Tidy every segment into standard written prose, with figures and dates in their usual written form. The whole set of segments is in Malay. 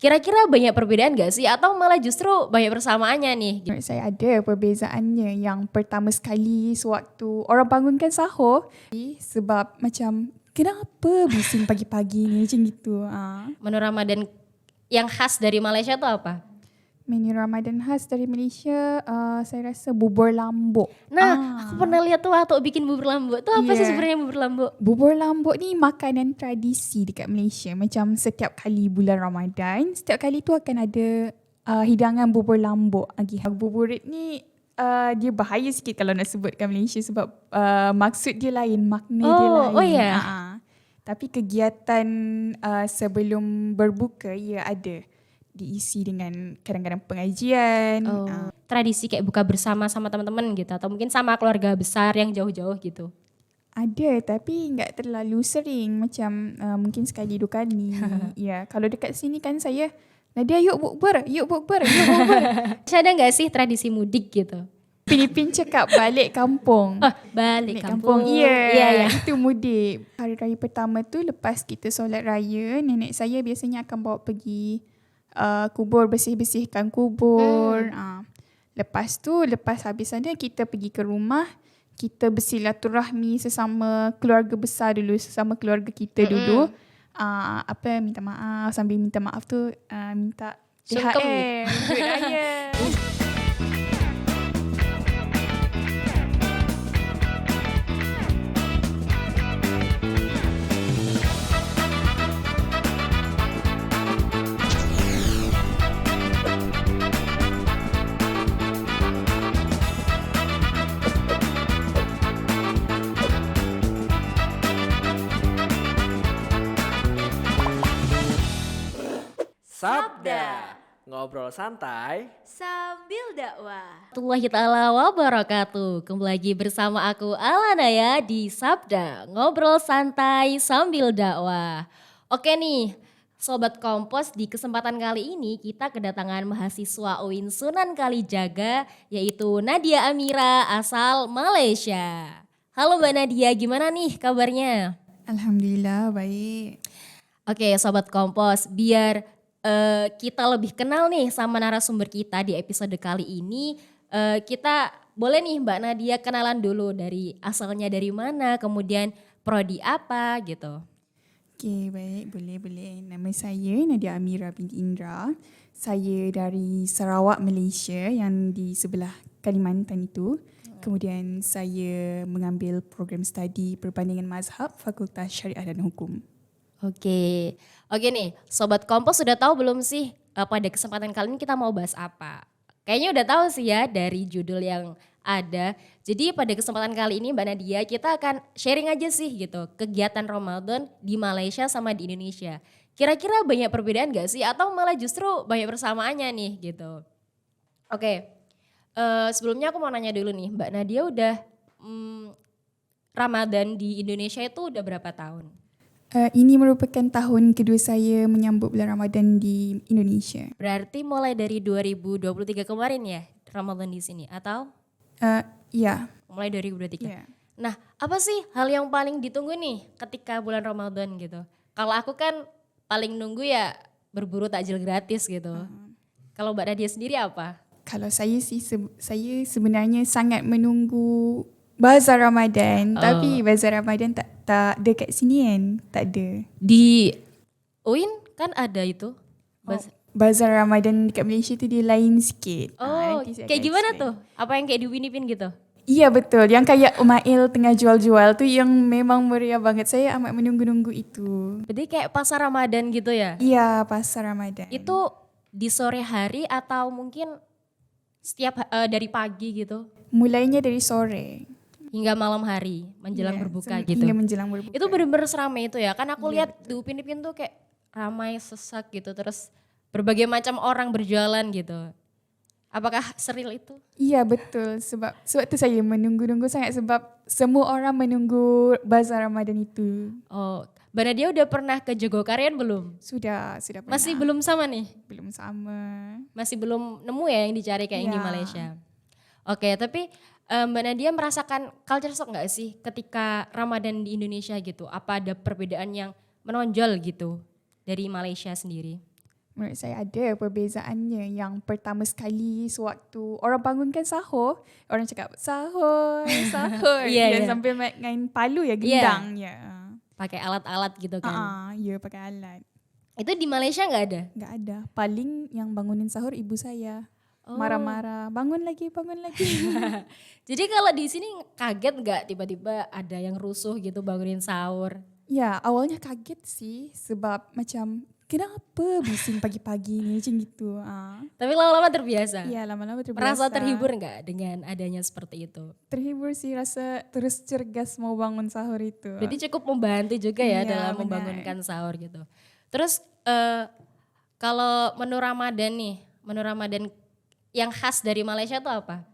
Kira-kira banyak perbedaan gak sih atau malah justru banyak persamaannya nih? Menurut saya ada perbezaannya. Yang pertama sekali sewaktu orang bangunkan sahur, sebab macam kenapa bising pagi-pagi ni macam gitu. Menu Ramadan yang khas dari Malaysia tuh apa? Menu Ramadan khas dari Malaysia, saya rasa bubur lambuk. Nah, aku pernah lihat tuh waktu bikin bubur lambuk. Tuh apa sih Yeah. sebenarnya bubur lambuk? Bubur lambuk ni makanan tradisi dekat Malaysia. Macam setiap kali bulan Ramadan, setiap kali tu akan ada hidangan bubur lambuk. Bubur ni dia bahaya sikit kalau nak sebut kat Malaysia sebab maksud dia lain, makna dia lain. Oh ya. Tapi kegiatan sebelum berbuka ia ada diisi dengan kadang-kadang pengajian. Tradisi kayak buka bersama sama teman-teman gitu atau mungkin sama keluarga besar yang jauh-jauh gitu. Ada tapi enggak terlalu sering, macam mungkin sekali dua kali. Ya, kalau dekat sini kan saya Nadia yuk bukber. Ada nggak sih tradisi mudik gitu? Filipin cakap balik kampung. Balik kampung. Iya, itu mudik. Hari raya pertama tu lepas kita solat raya, nenek saya biasanya akan bawa pergi kubur, bersih-bersihkan kubur. Lepas tu, lepas habis sana kita pergi ke rumah, kita bersilaturahmi sesama keluarga besar dulu, sesama keluarga kita dulu. Minta maaf, sambil minta maaf tu minta THR, duit raya. Sabda, ngobrol santai sambil dakwah. Warahmatullahi ta'ala wabarakatuh. Kembali lagi bersama aku Alana ya di Sabda, ngobrol santai sambil dakwah. Oke nih, Sobat Kompos, di kesempatan kali ini kita kedatangan mahasiswa UIN Sunan Kalijaga yaitu Nadia Amira asal Malaysia. Halo Mbak Nadia, gimana nih kabarnya? Alhamdulillah baik. Oke Sobat Kompos, biar kita lebih kenal nih sama narasumber kita di episode kali ini. Kita boleh nih Mbak Nadia kenalan dulu dari asalnya dari mana, kemudian prodi apa gitu. Okey, baik. Boleh. Nama saya Nadia Amira binti Indra. Saya dari Sarawak, Malaysia yang di sebelah Kalimantan itu. Kemudian saya mengambil program studi perbandingan mazhab Fakultas Syariah dan Hukum. Oke nih Sobat Kompos sudah tahu belum sih pada kesempatan kali ini kita mau bahas apa? Kayaknya udah tahu sih ya dari judul yang ada. Jadi pada kesempatan kali ini Mbak Nadia kita akan sharing aja sih gitu kegiatan Ramadan di Malaysia sama di Indonesia. Kira-kira banyak perbedaan gak sih atau malah justru banyak persamaannya nih gitu. Oke, sebelumnya aku mau nanya dulu nih Mbak Nadia udah Ramadan di Indonesia itu udah berapa tahun? Ini merupakan tahun kedua saya menyambut bulan Ramadan di Indonesia. Berarti mulai dari 2023 kemarin ya Ramadan di sini atau? Ya. Mulai dari 2023. Yeah. Nah, apa sih hal yang paling ditunggu nih ketika bulan Ramadan gitu? Kalau aku kan paling nunggu ya berburu takjil gratis gitu. Kalau Mbak Nadia sendiri apa? Kalau saya sih saya sebenarnya sangat menunggu Bazar Ramadan, tapi Bazar Ramadan tak dekat sini kan, tak ada. Di UIN kan ada itu. Bazar Ramadan dekat Malaysia tu dia lain sikit. Nanti kayak gimana tuh? Apa yang kayak di Winipin gitu? Iya betul, yang kayak Umail tengah jual-jual tu yang memang meriah banget. Saya amat menunggu-nunggu itu. Berarti kayak pasar Ramadan gitu ya? Iya, pasar Ramadan. Itu di sore hari atau mungkin setiap dari pagi gitu? Mulainya dari sore. Hingga malam hari menjelang berbuka gitu. Hingga menjelang berbuka. Itu benar-benar seramai itu ya. Kan aku lihat di Upin Ipin tuh kayak ramai sesak gitu. Terus berbagai macam orang berjualan gitu. Apakah seril itu? Iya betul. Sebab tu saya menunggu-nunggu sangat sebab semua orang menunggu Bazar Ramadan itu. Oh, Mbak Nadia udah pernah ke Jogokarian belum? Sudah pernah. Masih belum sama nih? Belum sama. Masih belum nemu ya yang dicari kayak yang di Malaysia. Oke, tapi Mbak Nadia merasakan culture shock gak sih ketika Ramadan di Indonesia gitu? Apa ada perbedaan yang menonjol gitu dari Malaysia sendiri? Menurut saya ada perbezaannya. Yang pertama sekali sewaktu orang bangunkan sahur, orang cakap sahur, sahur. Iya, iya. Sambil main palu ya, Iya. gendang ya. Pakai alat-alat gitu kan. Ya pakai alat. Itu di Malaysia nggak ada? Nggak ada. Paling yang bangunin sahur ibu saya. Oh. Marah-marah, bangun lagi, bangun lagi. Jadi kalau di sini kaget nggak tiba-tiba ada yang rusuh gitu bangunin sahur? Ya, awalnya kaget sih sebab macam kenapa bising pagi-pagi ni macam gitu. Tapi lama-lama terbiasa. Ya, lama-lama terbiasa. Merasa terhibur nggak dengan adanya seperti itu? Terhibur sih, rasa terus cergas mau bangun sahur itu. Berarti cukup membantu juga ya Iya, dalam benar. membangunkan sahur gitu. Terus kalau menu Ramadan nih, menu Ramadan yang khas dari Malaysia tuh apa?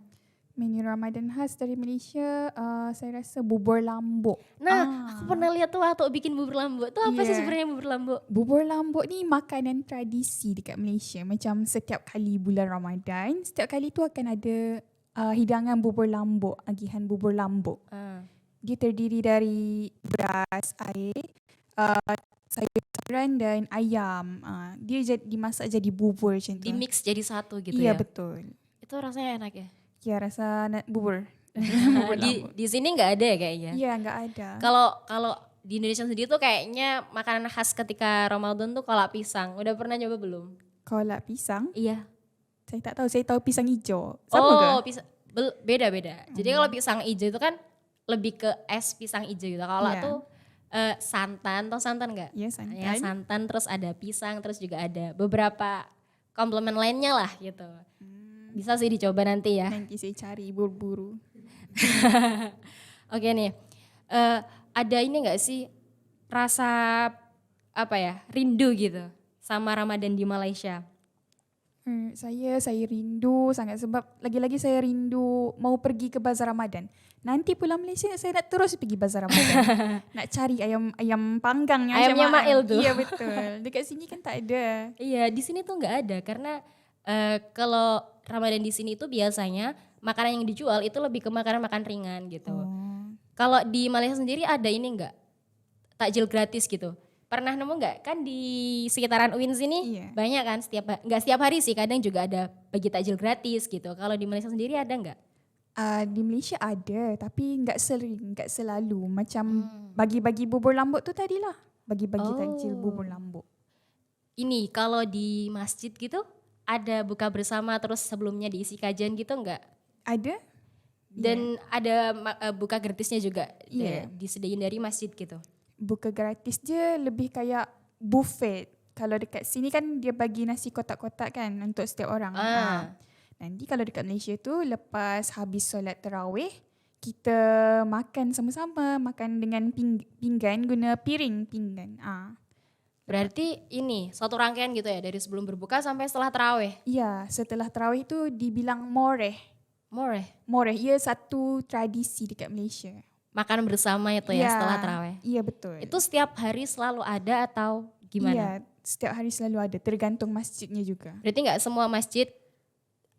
Menu Ramadan khas dari Malaysia, saya rasa bubur lambuk. Nah, aku pernah lihat tuh waktu bikin bubur lambuk. Tuh apa sih Iya. sebenarnya bubur lambuk? Bubur lambuk ni makanan tradisi dekat Malaysia. Macam setiap kali bulan Ramadan, setiap kali tu akan ada hidangan bubur lambuk, agihan bubur lambuk. Dia terdiri dari beras, air, sayur-sayuran dan ayam. Dia dimasak jadi bubur macam tu. Di mix jadi satu gitu Iya ya? betul. Itu rasanya enak ya? Ya rasa bubur. Bubur di, lambuk. di sini nggak ada ya kayaknya? Iya nggak ada. Kalau di Indonesia sendiri tuh kayaknya makanan khas ketika Ramadan tuh kolak pisang. Udah pernah nyoba belum? Kolak pisang, Iya. saya tak tahu. Saya tahu pisang hijau. Sama ke? Pisang beda-beda. Jadi kalau pisang hijau itu kan lebih ke es pisang hijau gitu. Kalau Iya. tuh santan, tau santan nggak? Ya santan. Ya santan, terus ada pisang, terus juga ada beberapa komplement lainnya lah gitu. Bisa sih dicoba nanti ya. Nanti saya cari buru-buru. Oke nih, ada ini nggak sih rasa apa ya rindu gitu sama Ramadan di Malaysia? Saya rindu sangat sebab lagi-lagi saya rindu mau pergi ke Bazar Ramadan. Nanti pulang Malaysia saya nak terus pergi Bazar Ramadan. Nak cari ayam panggang yang Ayamnya macam Mail tuh. Iya betul. Dekat sini kan tak ada. Iya, di sini tuh nggak ada karena kalau Ramadan di sini itu biasanya makanan yang dijual itu lebih ke makanan-makanan ringan gitu. Kalau di Malaysia sendiri ada ini nggak takjil gratis gitu? Pernah nemu nggak? Kan di sekitaran UIN sini Iya. banyak kan nggak setiap hari sih, kadang juga ada bagi takjil gratis gitu. Kalau di Malaysia sendiri ada nggak? Di Malaysia ada tapi nggak sering, nggak selalu. Macam bagi-bagi bubur lambuk tu tadilah. Bagi-bagi takjil bubur lambuk. Ini kalau di masjid gitu ada buka bersama terus sebelumnya diisi kajian gitu nggak? Ada? Dan ada buka gratisnya juga Iya. disediain dari masjid gitu. Buka gratis je lebih kayak buffet. Kalau dekat sini kan dia bagi nasi kotak-kotak kan untuk setiap orang. Nanti kalau dekat Malaysia tu lepas habis solat tarawih, kita makan sama-sama, makan dengan pinggan guna piring pinggan. Berarti ini suatu rangkaian gitu ya dari sebelum berbuka sampai setelah tarawih. Ya, setelah tarawih tu dibilang moreh. More Moreh, ia satu tradisi dekat Malaysia. makan bersama itu ya setelah tarawih. Iya betul. Itu setiap hari selalu ada atau gimana? Iya, setiap hari selalu ada, tergantung masjidnya juga. Berarti nggak semua masjid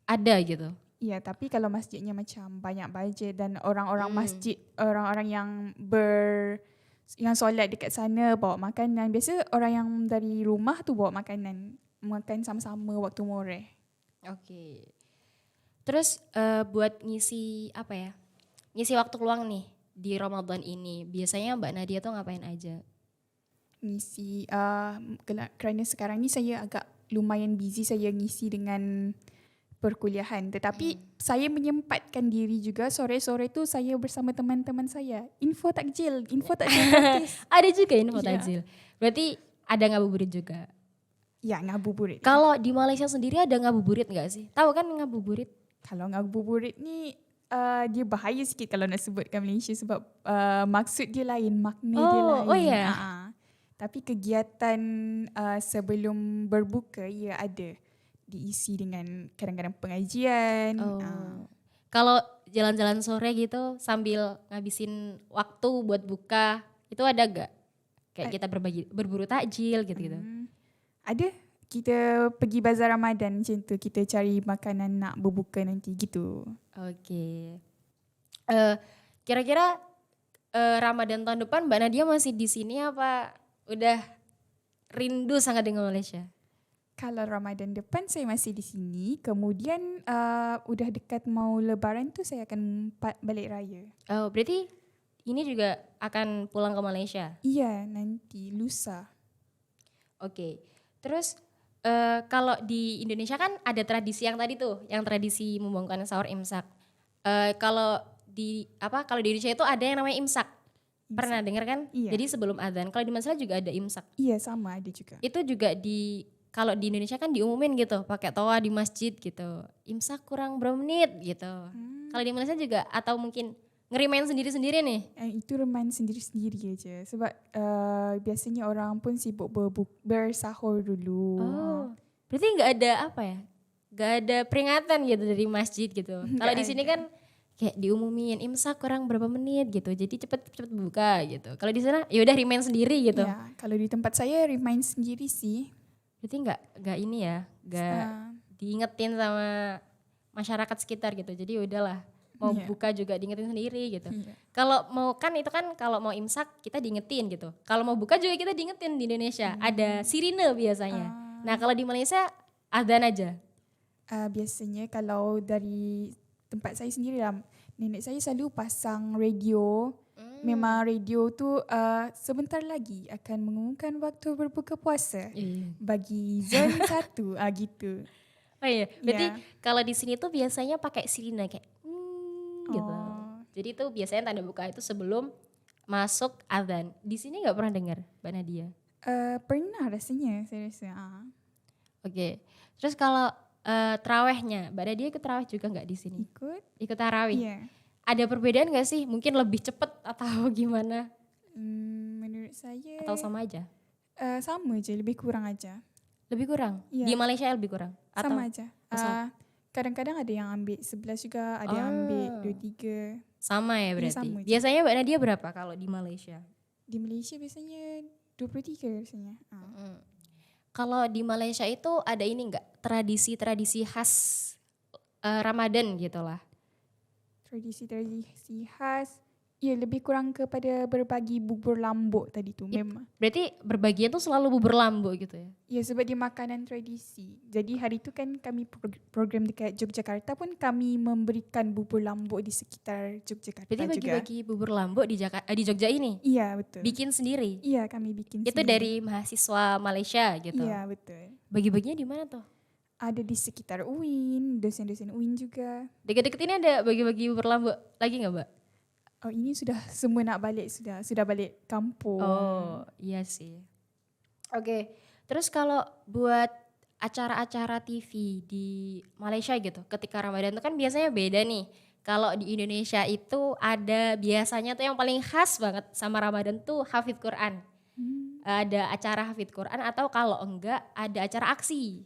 ada gitu. Iya, tapi kalau masjidnya macam banyak budget dan orang-orang masjid, orang-orang yang solat dekat sana bawa makanan. Biasa orang yang dari rumah tu bawa makanan, makan sama-sama waktu moreh. Oke. Terus buat ngisi apa ya? Ngisi waktu luang nih di Ramadan ini. Biasanya Mbak Nadia tuh ngapain aja? Ngisi, kerana sekarang ni saya agak lumayan busy, saya ngisi dengan perkuliahan. Tetapi saya menyempatkan diri juga sore-sore tu saya bersama teman-teman saya. Info takjil gratis. Ada juga info Iya. takjil. Berarti ada ngabuburit juga. Ya, ngabuburit. Kalau di Malaysia sendiri ada ngabuburit nggak sih? Tahu kan ngabuburit? Kalau ngabuburit ni dia bahaya sikit kalau nak sebutkan Malaysia sebab maksud dia lain, makna dia lain. Oh ya. Tapi kegiatan sebelum berbuka ia ada diisi dengan kadang-kadang pengajian. Kalau jalan-jalan sore gitu sambil ngabisin waktu buat buka, itu ada gak? Kayak kita berburu takjil gitu-gitu. Ada. Kita pergi bazar Ramadan macam tu. Kita cari makanan nak berbuka nanti gitu. Oke. Kira-kira Ramadan tahun depan Mbak Nadia masih di sini apa udah rindu sangat dengan Malaysia? Kalau Ramadan depan saya masih di sini. Kemudian udah dekat mau Lebaran tu saya akan balik raya. Oh, berarti ini juga akan pulang ke Malaysia. Iya, nanti lusa. Oke. Terus kalau di Indonesia kan ada tradisi yang tadi tuh, yang tradisi membangunkan sahur imsak. Kalau di Indonesia itu ada yang namanya imsak. Pernah dengar kan? Iya. Jadi sebelum adzan. Kalau di Malaysia juga ada imsak. Iya, sama ada juga. Itu juga kalau di Indonesia kan diumumin gitu, pakai toa di masjid gitu. Imsak kurang berapa menit gitu. Kalau di Malaysia juga atau mungkin ngerimain sendiri-sendiri nih. Itu remain sendiri-sendiri aja. Sebab biasanya orang pun sibuk bersahur dulu. Oh, berarti nggak ada apa ya? Nggak ada peringatan gitu dari masjid gitu. Kalau di sini kan kayak diumumin imsak kurang berapa menit gitu. Jadi cepet buka gitu. Kalau di sana ya udah remain sendiri gitu. Ya, kalau di tempat saya remain sendiri sih. Berarti nggak ini ya, nggak diingetin sama masyarakat sekitar gitu. Jadi udahlah mau buka juga diingetin sendiri gitu. Kalau mau kan itu kan kalau mau imsak kita diingetin gitu. Kalau mau buka juga kita diingetin di Indonesia. Ada sirine biasanya. Nah kalau di Malaysia adzan aja. Biasanya kalau dari tempat saya sendiri lah, nenek saya selalu pasang radio. Memang radio tu sebentar lagi akan mengumumkan waktu berbuka puasa bagi zon 1 gitu. Oh iya, berarti kalau di sini tuh biasanya pakai sirine kayak gitu. Jadi tuh biasanya tanda buka itu sebelum masuk adzan. Di sini nggak pernah dengar, Mbak Nadia? Pernah rasanya saya rasa. Oke. Terus kalau terawihnya, Mbak Nadia ikut terawih juga nggak di sini? Ikut tarawih. Iya. Ada perbedaan nggak sih? Mungkin lebih cepet atau gimana? Menurut saya Atau sama aja? sama aja, lebih kurang aja. Lebih kurang? Iya. Di Malaysia lebih kurang? Atau? Sama aja. Kadang-kadang ada yang ambil 11 juga, ada yang ambil 23. Sama ya berarti? sama aja. Biasanya Mbak Nadia berapa kalau di Malaysia? Di Malaysia biasanya 23 biasanya. Kalau di Malaysia itu ada ini enggak? Tradisi-tradisi khas Ramadan gitu lah. Tradisi-tradisi khas. Ya, lebih kurang kepada berbagi bubur lambuk tadi tu memang. Berarti berbagian tuh selalu bubur lambuk gitu ya? Ya, sebab dia makanan tradisi. Jadi hari tu kan kami program dekat Yogyakarta pun kami memberikan bubur lambuk di sekitar Yogyakarta Berarti juga. bagi-bagi bubur lambuk di Jogja ini? Iya, betul. Bikin sendiri? Iya, kami bikin Itu sendiri. dari mahasiswa Malaysia gitu? Iya, betul. Bagi-baginya di mana tuh? Ada di sekitar UIN, dosen-dosen UIN juga. Deket-deket ini ada bagi-bagi bubur lambuk lagi nggak, Mbak? Oh, ini sudah semua nak balik, sudah balik kampung. Oh, iya sih. Oke. Terus kalau buat acara-acara TV di Malaysia gitu, ketika Ramadan itu kan biasanya beda nih. Kalau di Indonesia itu ada biasanya tuh yang paling khas banget sama Ramadan tuh Hafidz Quran. Ada acara Hafidz Quran atau kalau enggak ada acara aksi.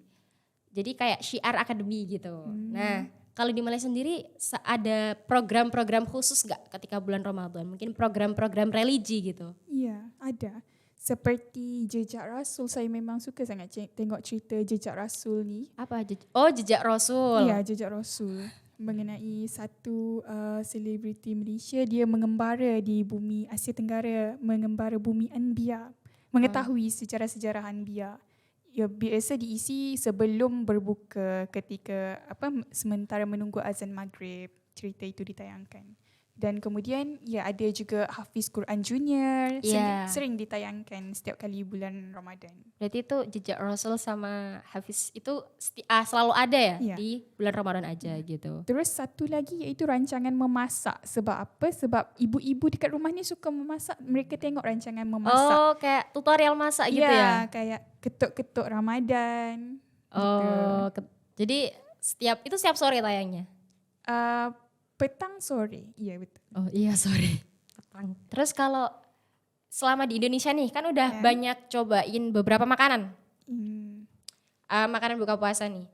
Jadi kayak syiar akademi gitu. Nah, kalau di Malaysia sendiri ada program-program khusus nggak ketika bulan Ramadan? Mungkin program-program religi gitu? Iya, ada. Seperti Jejak Rasul, saya memang suka sangat tengok cerita Jejak Rasul ni. Apa? Jejak Rasul. Iya, Jejak Rasul. Mengenai satu selebriti Malaysia, dia mengembara di bumi Asia Tenggara, mengembara bumi Anbiya, mengetahui sejarah-sejarah Anbiya. Ya, biasa diisi sebelum berbuka ketika sementara menunggu azan maghrib, cerita itu ditayangkan. Dan kemudian ya ada juga Hafiz Quran Junior, sering ditayangkan setiap kali bulan Ramadan. Berarti itu Jejak Rasul sama Hafiz itu selalu ada ya di bulan Ramadan aja gitu. Terus satu lagi iaitu rancangan memasak. Sebab apa? Sebab ibu-ibu dekat rumah ni suka memasak. Mereka tengok rancangan memasak. Oh, kayak tutorial masak gitu ya? Kayak ketuk-ketuk Ramadan. Oh, jadi setiap sore tayangnya? Petang sore, iya betul. Oh iya sore, petang. Terus kalau selama di Indonesia nih kan udah banyak cobain beberapa makanan. Makanan buka puasa nih.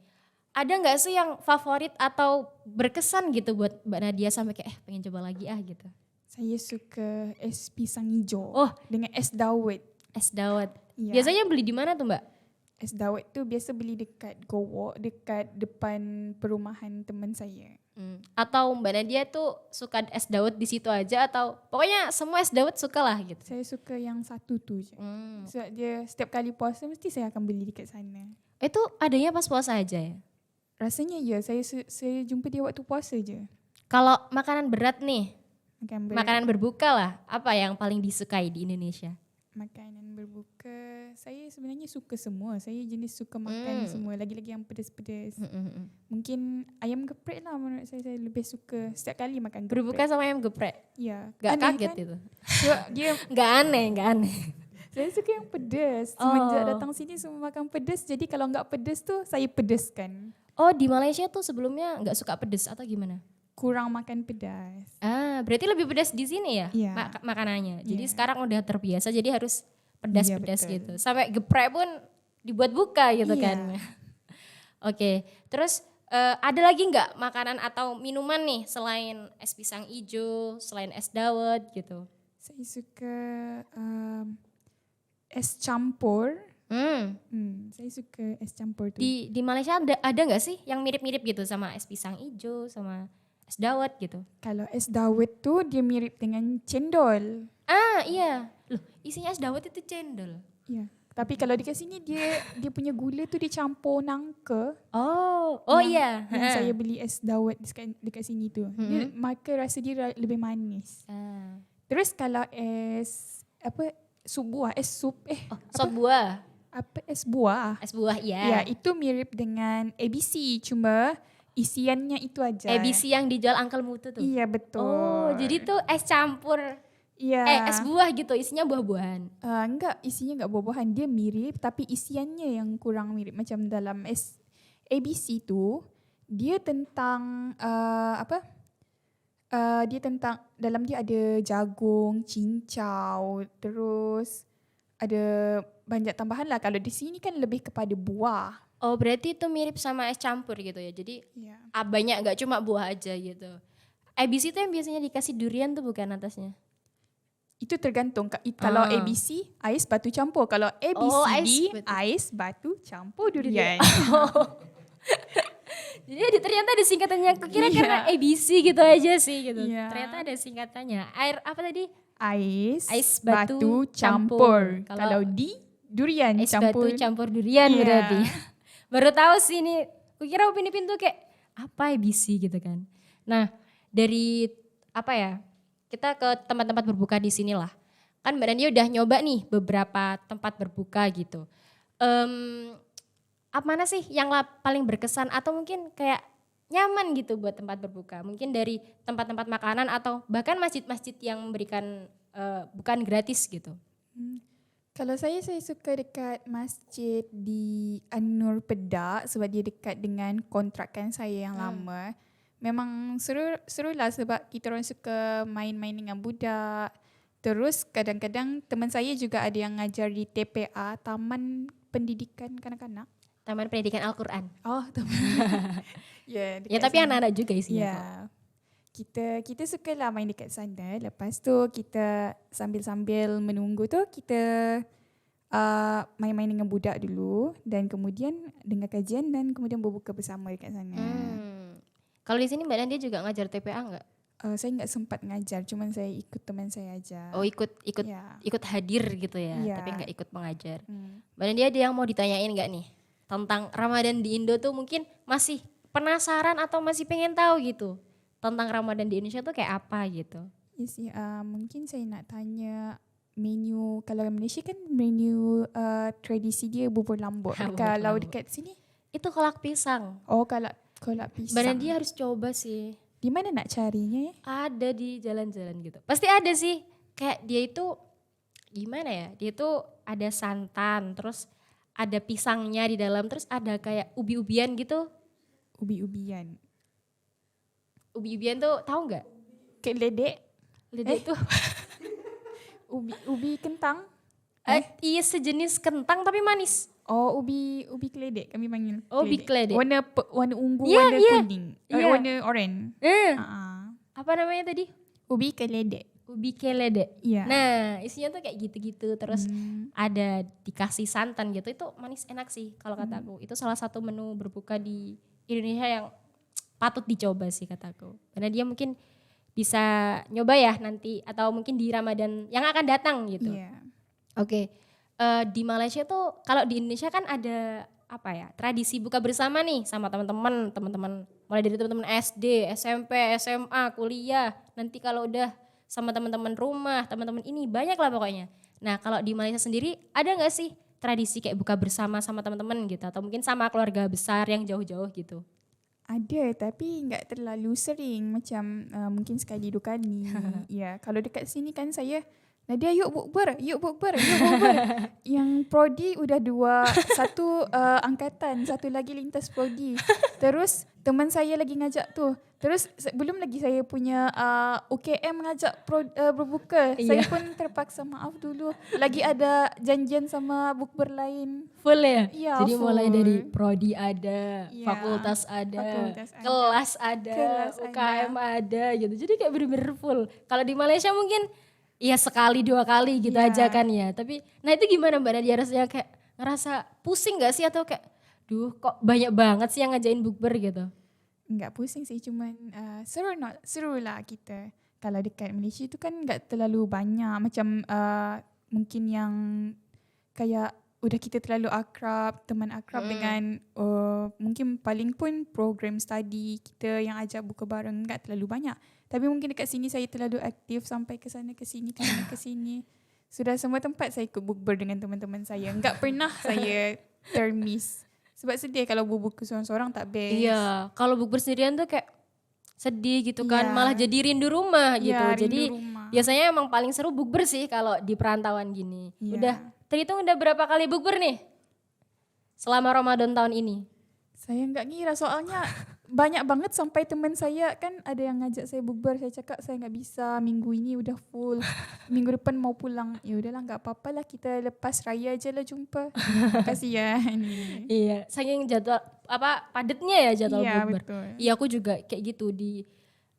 Ada nggak sih yang favorit atau berkesan gitu buat Mbak Nadia sampai kayak pengen coba lagi gitu? Saya suka es pisang hijau Oh, dengan es dawet. Es dawet. Iya. Biasanya beli di mana tuh Mbak? es dawet tu biasa beli dekat Gowok, dekat depan perumahan teman saya. Atau Mbak Nadia tuh suka es dawet di situ aja atau pokoknya semua es dawet suka lah gitu? Saya suka yang satu tu je. Sebab dia setiap kali puasa mesti saya akan beli dekat sana. Itu adanya pas puasa aja ya? Rasanya ya, saya jumpa dia waktu puasa je. Kalau makanan berat nih, Makan makanan berbuka lah, apa yang paling disukai di Indonesia? Makanan berbuka, saya sebenarnya suka semua. Saya jenis suka makan semua, lagi-lagi yang pedas-pedas. Mungkin ayam geprek lah menurut saya lebih suka setiap kali makan geprek. Berbuka sama ayam geprek? Ya. Gak Aneh kaget kan? itu? Sebab dia, Gak aneh. saya suka yang pedas. Semenjak datang sini semua makan pedas, jadi kalau enggak pedas tu saya pedaskan. Oh di Malaysia tuh sebelumnya gak suka pedes atau gimana? Kurang makan pedas. Berarti lebih pedas di sini ya Iya. makanannya. Jadi Iya. sekarang udah terbiasa jadi harus pedas-pedas Iya, betul. gitu. Sampai geprek pun dibuat buka gitu Iya. kan. Oke, terus ada lagi nggak makanan atau minuman nih selain es pisang ijo, selain es dawet gitu? Saya suka es campur. Saya suka es campur tu. Di Malaysia ada nggak sih yang mirip-mirip gitu sama es pisang ijo sama es dawet gitu? Kalau es dawet tu dia mirip dengan cendol. Iya. Loh, isinya es dawet itu cendol. Ya. Tapi kalau dekat sini dia punya gula tu dicampur nangka. Oh iya. Yang saya beli es dawet dekat sini tu. Dia maka rasa dia lebih manis. Terus kalau es sup buah, Sop buah. es buah. Es buah Ya, iya. itu mirip dengan ABC cuma isiannya itu aja. ABC yang dijual Uncle Mutu tuh. Iya betul. Oh, jadi tuh es campur. Iya. Es buah gitu, isinya buah-buahan. Enggak, isinya enggak buah-buahan. Dia mirip tapi isiannya yang kurang mirip. Macam dalam es ABC tu, dia tentang dia tentang dalam dia ada jagung, cincau, terus ada banyak tambahan lah. Kalau di sini kan lebih kepada buah. Oh, berarti itu mirip sama es campur gitu ya. Jadi Ya. banyak nggak cuma buah aja gitu. ABC itu yang biasanya dikasih durian tuh bukan atasnya? Itu tergantung. Kalau ABC, ais batu campur. Kalau ABCD, ais batu campur durian. Jadi ternyata ada singkatannya. Aku kira Iya. karena ABC gitu aja sih gitu. Iya. Ternyata ada singkatannya. Air apa tadi? Ais batu batu campur. campur. Kalau di durian Es campur. batu campur durian Iya. berarti. Baru tahu sih ini. Aku kira Upin Ipin tuh kayak apa ABC gitu kan. Nah, dari apa ya? Kita ke tempat-tempat berbuka di sini lah. Kan Mbak Nadia udah nyoba nih beberapa tempat berbuka gitu. Apa mana sih yang paling berkesan atau mungkin kayak nyaman gitu buat tempat berbuka? Mungkin dari tempat-tempat makanan atau bahkan masjid-masjid yang memberikan bukan gratis gitu. Kalau saya suka dekat masjid di An-Nur Pedak sebab dia dekat dengan kontrakan saya yang lama. Memang serulah sebab kita orang suka main-main dengan budak. Terus kadang-kadang teman saya juga ada yang ngajar di TPA, Taman Pendidikan Kanak-kanak. Taman Pendidikan Al-Quran. Oh, teman. Ya, Ya dekat tapi sana. anak-anak juga isinya Ya. kok. Kita sukalah main dekat sana. Lepas tu kita sambil-sambil menunggu tu kita main-main dengan budak dulu dan kemudian dengar kajian dan kemudian berbuka bersama dekat sana. Kalau di sini Mbak Nadia juga ngajar TPA enggak? Saya enggak sempat ngajar, cuma saya ikut teman saya aja. Oh ikut Ya. ikut hadir gitu ya, Iya. tapi enggak ikut mengajar. Hmm. Mbak Nadia ada yang mau ditanyain enggak nih? Tentang Ramadan di Indo tuh mungkin masih penasaran atau masih pengen tahu gitu. Tentang Ramadan di Indonesia tuh kayak apa gitu. Ya sih, mungkin saya nak tanya menu, kalau Malaysia kan menu tradisi dia bubur lambuk. Bubur Kalau lambuk. dekat sini, Itu kolak pisang. kolak Mbak pisang. Nadia harus coba sih. Di mana nak carinya? Ada di jalan-jalan gitu. Pasti ada sih. Kayak dia itu gimana ya? Dia itu ada santan, terus ada pisangnya di dalam, terus ada kayak ubi-ubian gitu. Ubi-ubian. Ubi-ubian tuh tahu nggak? Keledek. Lidah itu Ubi kentang. iya sejenis kentang tapi manis. Oh, ubi keledek kami panggil. Oh, ubi keledek. Warna ungu, Iya, warna iya. kuning. Iya. Warna oranye. Apa namanya tadi? Ubi keledek. Ubikelede. Iya. Nah, isinya tuh kayak gitu-gitu. Terus ada dikasih santan gitu. Itu manis enak sih kalau kataku. Itu salah satu menu berbuka di Indonesia yang patut dicoba sih kataku. Karena dia mungkin bisa nyoba ya nanti atau mungkin di Ramadan yang akan datang gitu. Iya. Oke. Di Malaysia tuh kalau di Indonesia kan ada apa ya? Tradisi buka bersama nih sama teman-teman mulai dari teman-teman SD, SMP, SMA, kuliah. Nanti kalau udah sama teman-teman rumah, teman-teman ini banyak lah pokoknya. Nah, kalau di Malaysia sendiri ada nggak sih tradisi kayak buka bersama sama teman-teman gitu atau mungkin sama keluarga besar yang jauh-jauh gitu? Ada tapi nggak terlalu sering macam mungkin sekali 2 kali. Ya, kalau dekat sini kan saya Nadia yuk bukber. Yang prodi udah 2, satu angkatan, satu lagi lintas prodi. Terus teman saya lagi ngajak tu. Terus belum lagi saya punya UKM ngajak berbuka. Saya pun terpaksa maaf dulu. Lagi ada janjian sama bukber lain. Full ya? Iya, Jadi mulai full. dari prodi ada, Iya, fakultas ada, fakultas ada, kelas ada, kelas UKM ada gitu. Jadi kayak bener-bener full. Kalau di Malaysia mungkin ya sekali 2 kali gitu Iya. aja kan ya. Tapi nah itu gimana Mbak Nadia rasanya kayak ngerasa pusing gak sih atau kayak duh kok banyak banget sih yang ngajain bukber gitu? Enggak pusing sih, cuman seru lah kita. Kalau dekat Malaysia tu kan enggak terlalu banyak macam mungkin yang kayak udah kita terlalu akrab, teman akrab dengan mungkin paling pun program study kita yang ajak buka bareng enggak terlalu banyak. Tapi mungkin dekat sini saya terlalu aktif sampai ke sana ke sini, ke sana ke sini. Sudah semua tempat saya ikut bukber dengan teman-teman saya. Enggak pernah saya termiss. Sebab sedih kalau buku seorang-seorang tak best. Iya, kalau bukber sendirian tuh kayak sedih gitu kan, Iya. malah jadi rindu rumah gitu. Iya, rindu Jadi rumah. biasanya emang paling seru bukber sih kalau di perantauan gini. Iya. Udah terhitung udah berapa kali bukber nih selama Ramadan tahun ini? Saya enggak ngira soalnya banyak banget sampai teman saya kan ada yang ngajak saya bukber. Saya cakap saya enggak bisa, minggu ini udah full. Minggu depan mau pulang. Ya udahlah enggak apa-apa lah, kita lepas raya aja lah jumpa. Kasihan. Iya, saking jadwal apa padatnya ya jadwal Iya, bukber. betul. Iya, aku juga kayak gitu di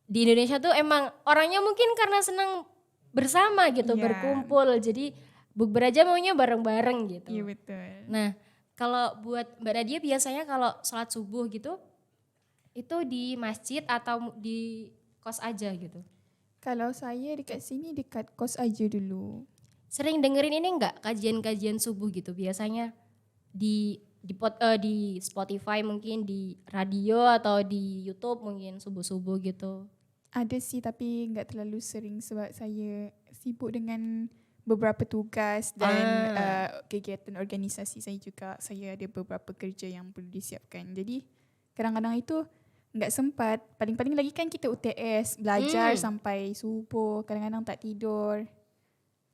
Indonesia tuh emang orangnya mungkin karena senang bersama gitu, Iya. berkumpul. Jadi bukber aja maunya bareng-bareng gitu. Iya betul. Nah, kalau buat Mbak Nadia biasanya kalau sholat subuh gitu, itu di masjid atau di kos aja gitu? Kalau saya dekat sini dekat kos aja dulu. Sering dengerin ini enggak kajian-kajian subuh gitu? Biasanya di Spotify mungkin, di radio atau di YouTube mungkin subuh-subuh gitu. Ada sih tapi enggak terlalu sering sebab saya sibuk dengan beberapa tugas dan kegiatan organisasi saya juga. Saya ada beberapa kerja yang perlu disiapkan. Jadi kadang-kadang itu enggak sempat. Paling-paling lagi kan kita UTS, belajar sampai subuh, kadang-kadang tak tidur.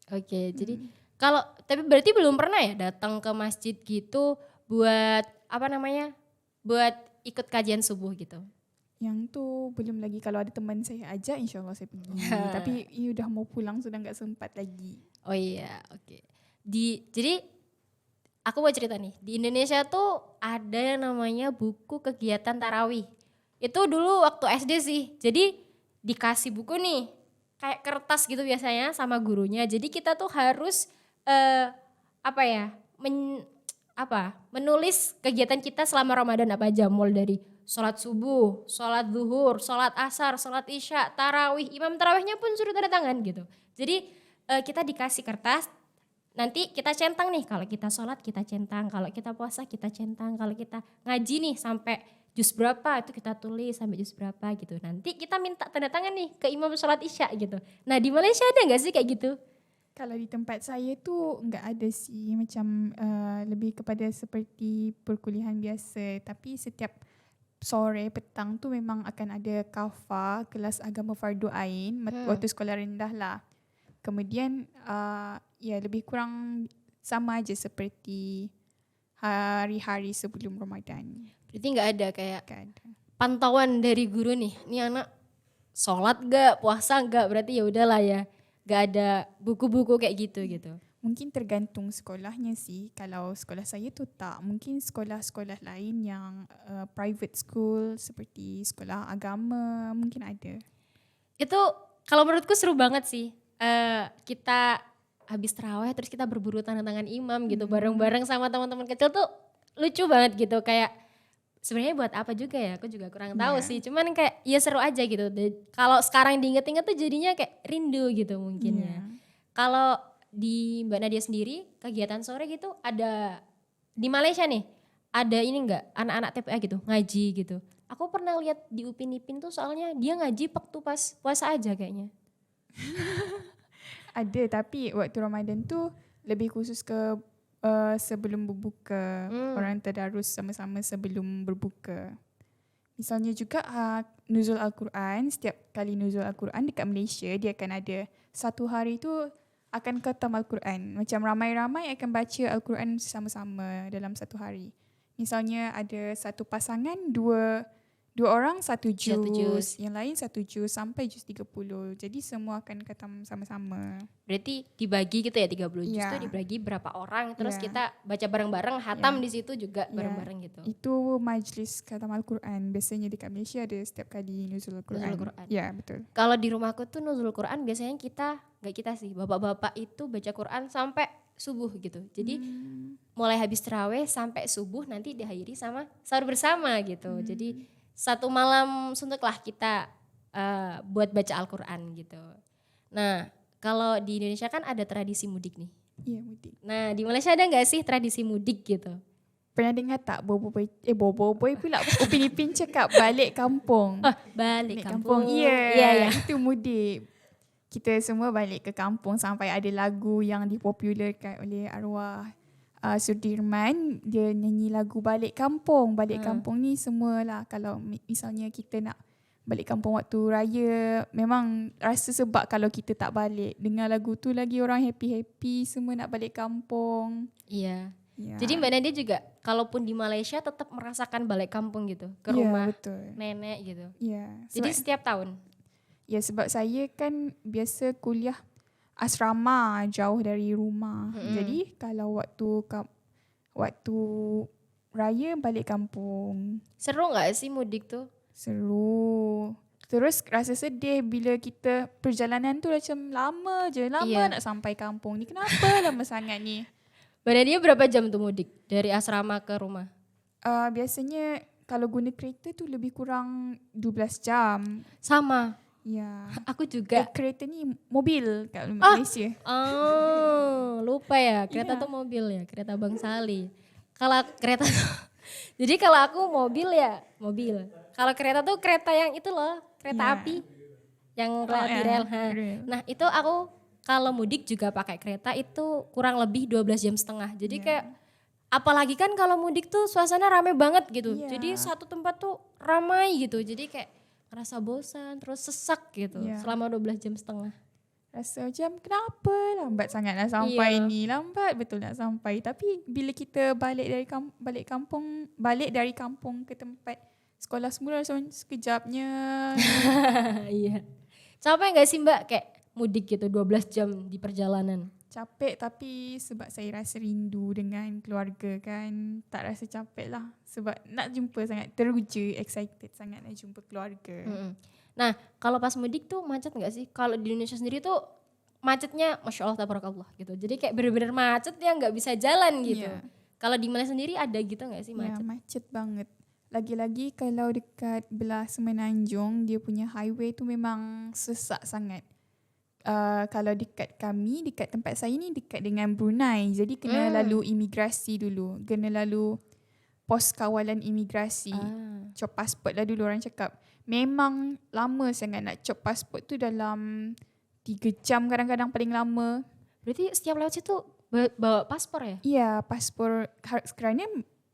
Oke, jadi kalau tapi berarti belum pernah ya datang ke masjid gitu buat apa namanya? Buat ikut kajian subuh gitu. Yang tu belum lagi, kalau ada teman saya ajak insyaAllah saya pergi. Tapi ini udah mau pulang sudah enggak sempat lagi. Oh iya, oke. Jadi aku mau cerita nih, di Indonesia tuh ada yang namanya buku kegiatan tarawih. Itu dulu waktu SD sih. Jadi dikasih buku nih, kayak kertas gitu biasanya sama gurunya. Jadi kita tuh harus apa ya? Menulis kegiatan kita selama Ramadan apa aja, mulai dari sholat subuh, sholat zuhur, sholat asar, sholat isya, tarawih, imam tarawihnya pun suruh tanda tangan gitu. Jadi kita dikasih kertas, nanti kita centang nih, kalau kita sholat kita centang, kalau kita puasa kita centang, kalau kita ngaji nih sampai juz berapa itu kita tulis sampai juz berapa gitu. Nanti kita minta tanda tangan nih ke imam sholat isya gitu. Nah di Malaysia ada gak sih kayak gitu? Kalau di tempat saya tu enggak ada sih, macam lebih kepada seperti perkuliahan biasa. Tapi setiap sore petang tu memang akan ada kafa, kelas agama fardu ain waktu sekolah rendah lah. Kemudian ya lebih kurang sama aja seperti hari-hari sebelum Ramadan. Berarti gak ada kayak Tak ada. pantauan dari guru nih, ini anak sholat gak, puasa gak, berarti ya udahlah ya. Gak ada buku-buku kayak gitu. Mungkin tergantung sekolahnya sih. Kalau sekolah saya tu tak. Mungkin sekolah-sekolah lain yang private school seperti sekolah agama mungkin ada. Itu kalau menurutku seru banget sih. kita habis terawih terus kita berburu tanda tangan imam gitu bareng-bareng sama teman-teman kecil tuh lucu banget gitu. Kayak sebenarnya buat apa juga ya, aku juga kurang tahu sih. Cuman kayak ya seru aja gitu. Kalau sekarang diinget-inget tuh jadinya kayak rindu gitu mungkin ya. Kalau di Mbak Nadia sendiri kegiatan sore gitu ada di Malaysia nih, ada ini enggak anak-anak TPA gitu ngaji gitu. Aku pernah lihat di Upin Ipin tuh soalnya dia ngaji waktu pas puasa aja kayaknya. Ada, tapi waktu Ramadan tu lebih khusus ke sebelum berbuka. Orang tadarus sama-sama sebelum berbuka. Misalnya juga nuzul Al-Quran, setiap kali nuzul Al-Quran dekat Malaysia dia akan ada satu hari tu akan khatam Al-Quran. Macam ramai-ramai akan baca Al-Quran sama-sama dalam satu hari. Misalnya ada satu pasangan, dua orang satu juz, yang lain satu juz sampai juz 30. Jadi semua akan khatam sama-sama. Berarti dibagi gitu ya 30 juz Ya. tuh dibagi berapa orang terus Ya. kita baca bareng-bareng hatam Ya. di situ juga bareng-bareng gitu. Itu majlis khatam Al-Quran. Biasanya dekat Malaysia ada setiap kali nuzul Al-Quran. Nuzul Al-Quran. Ya, betul. Kalau di rumahku tuh nuzul Quran biasanya nggak kita sih, bapak-bapak itu baca Quran sampai subuh gitu. Jadi mulai habis terawih sampai subuh nanti diakhiri sama sahur bersama gitu. Jadi satu malam suntuk lah kita buat baca Al-Quran gitu. Nah kalau di Indonesia kan ada tradisi mudik nih. Iya, mudik. Nah di Malaysia ada nggak sih tradisi mudik gitu? Pernah dengar tak Boboiboy pula Upin Ipin cakap balik kampung. Balik kampung. Iya, itu mudik. Kita semua balik ke kampung sampai ada lagu yang dipopularkan oleh arwah Sudirman. Dia nyanyi lagu Balik Kampung. Balik kampung ni semualah. Kalau misalnya kita nak balik kampung waktu raya, memang rasa sebab kalau kita tak balik. Dengar lagu tu lagi orang happy-happy, semua nak balik kampung. Iya. Ya. Jadi Mbak Nadia juga kalaupun di Malaysia tetap merasakan balik kampung gitu ke Ya, rumah betul. nenek gitu. Ya, Jadi setiap tahun. ya sebab saya kan biasa kuliah asrama jauh dari rumah. Jadi kalau waktu raya balik kampung. Seru nggak sih mudik tuh? Seru. Terus rasa sedih bila kita perjalanan tu macam lama je. Lama nak sampai kampung ni. Kenapa lama sangat ni? Mbak Nadia berapa jam tuh mudik dari asrama ke rumah? Biasanya kalau guna kereta tu lebih kurang 12 jam. Sama. Ya. Aku juga. Kereta ni mobil kat Malaysia. Oh, lupa ya. Kereta Iya. tuh mobil ya, kereta Bang Sali. Kalau kereta jadi kalau aku mobil ya, mobil. Kalau kereta tuh kereta yang itu loh, kereta Iya. api yang Oh, di ya, rel. rel. Nah, itu aku kalau mudik juga pakai kereta itu kurang lebih 12 jam setengah. Jadi kayak apalagi kan kalau mudik tuh suasana rame banget gitu. Iya. Jadi satu tempat tuh ramai gitu. Jadi kayak ngerasa bosan, terus sesak gitu Iya. selama 12 jam setengah. Rasa macam kenapa lambat sangat nak sampai Iya. ni. Lambat betul nak sampai. Tapi bila kita balik dari kampung ke tempat sekolah semula macam sekejapnya. Iya. Capek gak sih Mbak kayak mudik gitu 12 jam di perjalanan? Capek tapi sebab saya rasa rindu dengan keluarga kan. Tak rasa capek lah. Sebab nak jumpa sangat teruja, excited sangat nak jumpa keluarga. Nah kalau pas mudik tuh macet gak sih? Kalau di Indonesia sendiri tuh macetnya Masya Allah tabarakallah gitu. Jadi kayak bener-bener macet yang gak bisa jalan gitu. Iya. Kalau di Malaysia sendiri ada gitu gak sih Ya, macet? macet banget. Lagi-lagi kalau dekat belah Semenanjung, dia punya highway tu memang sesak sangat. Kalau dekat kami, dekat tempat saya ni dekat dengan Brunei. Jadi kena lalu imigrasi dulu. Kena lalu pos kawalan imigrasi. Cop pasport lah dulu orang cakap. Memang lama sangat nak cop pasport tu dalam 3 jam kadang-kadang paling lama. Berarti setiap lewat situ bawa paspor ya? Ya, paspor kerana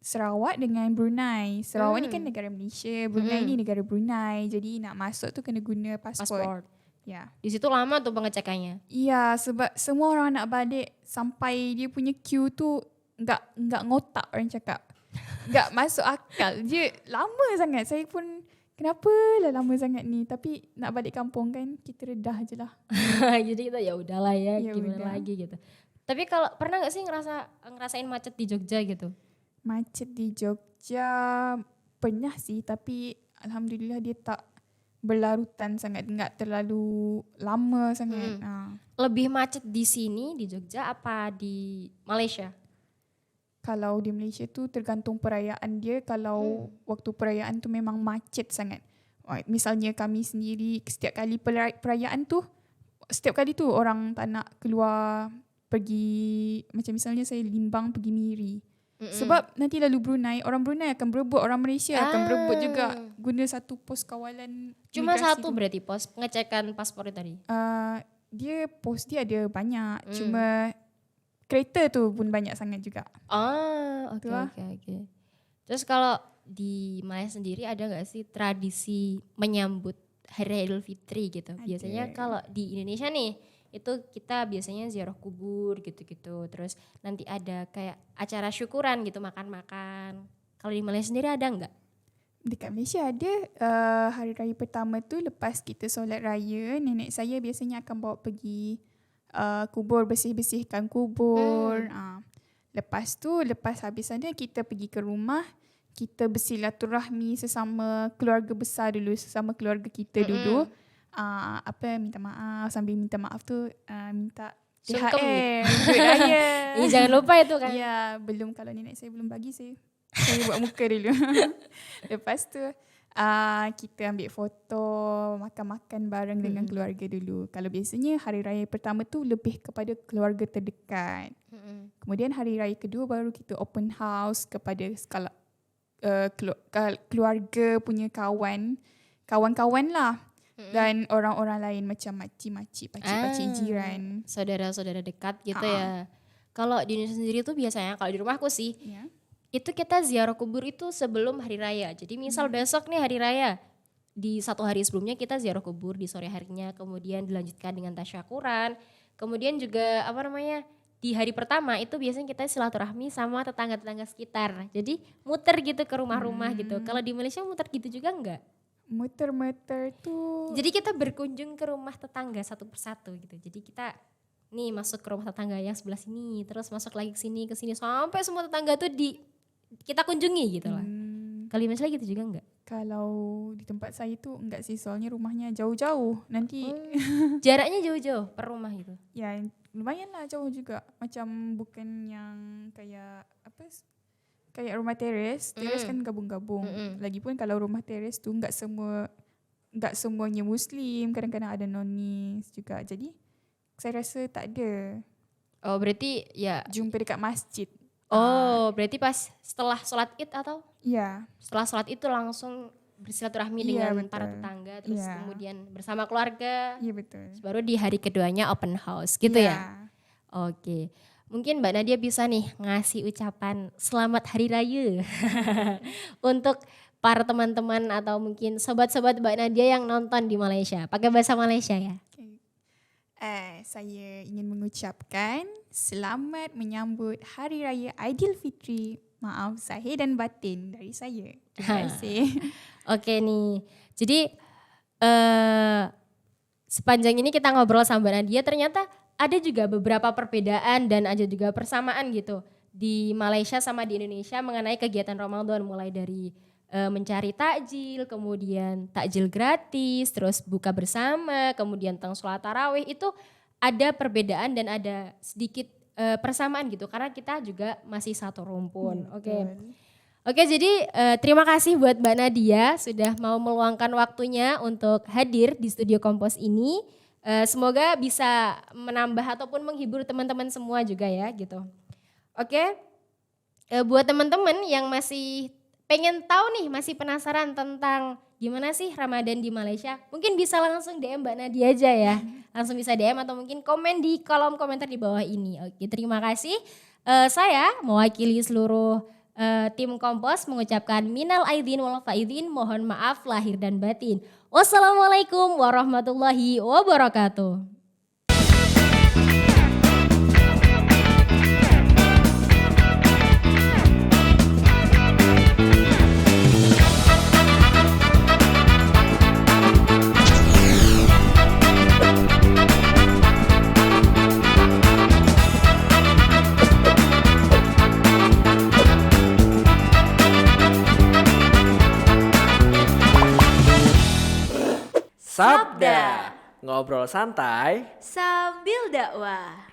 Sarawak dengan Brunei. Sarawak ni kan negara Malaysia, Brunei ni negara Brunei. Jadi nak masuk tu kena guna pasport. Paspor. Ya. Di situ lama tuh pengecekannya. Iya, sebab semua orang nak balik sampai dia punya queue tu enggak ngotak orang cakap. Enggak masuk akal. Dia lama sangat. Saya pun kenapa lah lama sangat ni. Tapi nak balik kampung kan kita redah je lah. Jadi kita ya udahlah ya, Ya gimana udah. lagi gitu. Tapi kalau pernah nggak sih ngerasain macet di Jogja gitu? Macet di Jogja pernah sih, tapi alhamdulillah dia tak berlarutan sangat, enggak terlalu lama sangat. Lebih macet di sini di Jogja apa di Malaysia? Kalau di Malaysia tu tergantung perayaan dia. Kalau waktu perayaan tu memang macet sangat. Misalnya kami sendiri setiap kali perayaan tu, setiap kali tu orang tak nak keluar pergi, macam misalnya saya Limbang pergi Miri. Sebab nanti lalu Brunei, orang Brunei akan berebut, orang Malaysia akan berebut juga guna satu pos kawalan. Cuma migrasi satu tu. berarti pos pengecekan paspor itu tadi. Pos dia ada banyak. Cuma kereta tu pun banyak sangat juga. Oke Tu lah. oke. Terus kalau di Malaysia sendiri ada nggak sih tradisi menyambut Hari Raya Idul Fitri gitu? Biasanya kalau di Indonesia nih itu kita biasanya ziarah kubur gitu-gitu. Terus nanti ada kayak acara syukuran gitu, makan-makan. Kalau di Malaysia sendiri ada nggak? Dekat Malaysia ada. Hari raya pertama tu lepas kita solat raya, nenek saya biasanya akan bawa pergi kubur, bersih-bersihkan kubur. Lepas tu, lepas habis sana kita pergi ke rumah, kita bersilaturahmi sesama keluarga besar dulu, sesama keluarga kita dulu. Minta maaf, sambil minta maaf tu minta Sungkem THR, duit raya. Jangan lupa itu kan. Ya, belum, kalau nenek saya belum bagi, saya buat muka dulu. Lepas tu kita ambil foto, makan-makan bareng dengan keluarga dulu. Kalau biasanya hari raya pertama tu lebih kepada keluarga terdekat. Kemudian hari raya kedua baru kita open house kepada skala keluarga punya kawan-kawan lah. Dan orang-orang lain macam makcik-makcik, pakcik-pakcik jiran. Saudara-saudara dekat gitu ya. Kalau di Indonesia sendiri tuh biasanya, kalau di rumahku sih, Ya. itu kita ziarah kubur itu sebelum hari raya. Jadi misal besok nih hari raya, di satu hari sebelumnya kita ziarah kubur di sore harinya, kemudian dilanjutkan dengan tasyakuran. Kemudian juga di hari pertama itu biasanya kita silaturahmi sama tetangga-tetangga sekitar. Jadi muter gitu ke rumah-rumah gitu. Kalau di Malaysia muter gitu juga enggak? Muter-muter tu. Jadi kita berkunjung ke rumah tetangga satu persatu gitu. Jadi kita nih masuk ke rumah tetangga yang sebelah sini, terus masuk lagi ke sini sampai semua tetangga tuh kita kunjungi gitu lah. Kalau di Malaysia gitu juga enggak? Kalau di tempat saya tu enggak sih, soalnya rumahnya jauh-jauh. Nanti Jaraknya jauh-jauh per rumah gitu. ya lumayan lah jauh juga. Macam bukan yang kayak kayak rumah teres kan gabung-gabung. Lagipun kalau rumah teres tu enggak semuanya Muslim, kadang-kadang ada nonis juga. Jadi saya rasa tak ada. Oh berarti ya. Jumpa dekat masjid. Oh berarti pas setelah sholat id atau? Ya. Setelah sholat itu langsung bersilaturahmi Iya, dengan betul. para tetangga, terus Iya. kemudian bersama keluarga. Iya betul. Terus baru di hari keduanya open house gitu ya? Oke, mungkin Mbak Nadia bisa nih ngasih ucapan selamat hari raya untuk para teman-teman atau mungkin sobat-sobat Mbak Nadia yang nonton di Malaysia. Pakai bahasa Malaysia ya? Saya ingin mengucapkan selamat menyambut Hari Raya Aidilfitri. Maaf zahir dan batin dari saya. Terima kasih. Oke nih, jadi sepanjang ini kita ngobrol sama Mbak Nadia, ternyata ada juga beberapa perbedaan dan ada juga persamaan gitu di Malaysia sama di Indonesia mengenai kegiatan Ramadan, mulai dari mencari takjil, kemudian takjil gratis, terus buka bersama, kemudian tentang sholat tarawih. Itu ada perbedaan dan ada sedikit persamaan gitu karena kita juga masih satu rumpun. Oke, jadi terima kasih buat Mbak Nadia sudah mau meluangkan waktunya untuk hadir di Studio Kompos ini. Semoga bisa menambah ataupun menghibur teman-teman semua juga ya gitu. Oke, buat teman-teman yang masih pengen tahu nih, masih penasaran tentang gimana sih Ramadan di Malaysia, mungkin bisa langsung DM Mbak Nadia aja ya. Langsung bisa DM atau mungkin komen di kolom komentar di bawah ini. Oke, terima kasih. Saya mewakili seluruh tim Kompos mengucapkan minal aidin wal faidin, mohon maaf lahir dan batin. Wassalamualaikum warahmatullahi wabarakatuh. Sabda, ngobrol santai sambil dakwah.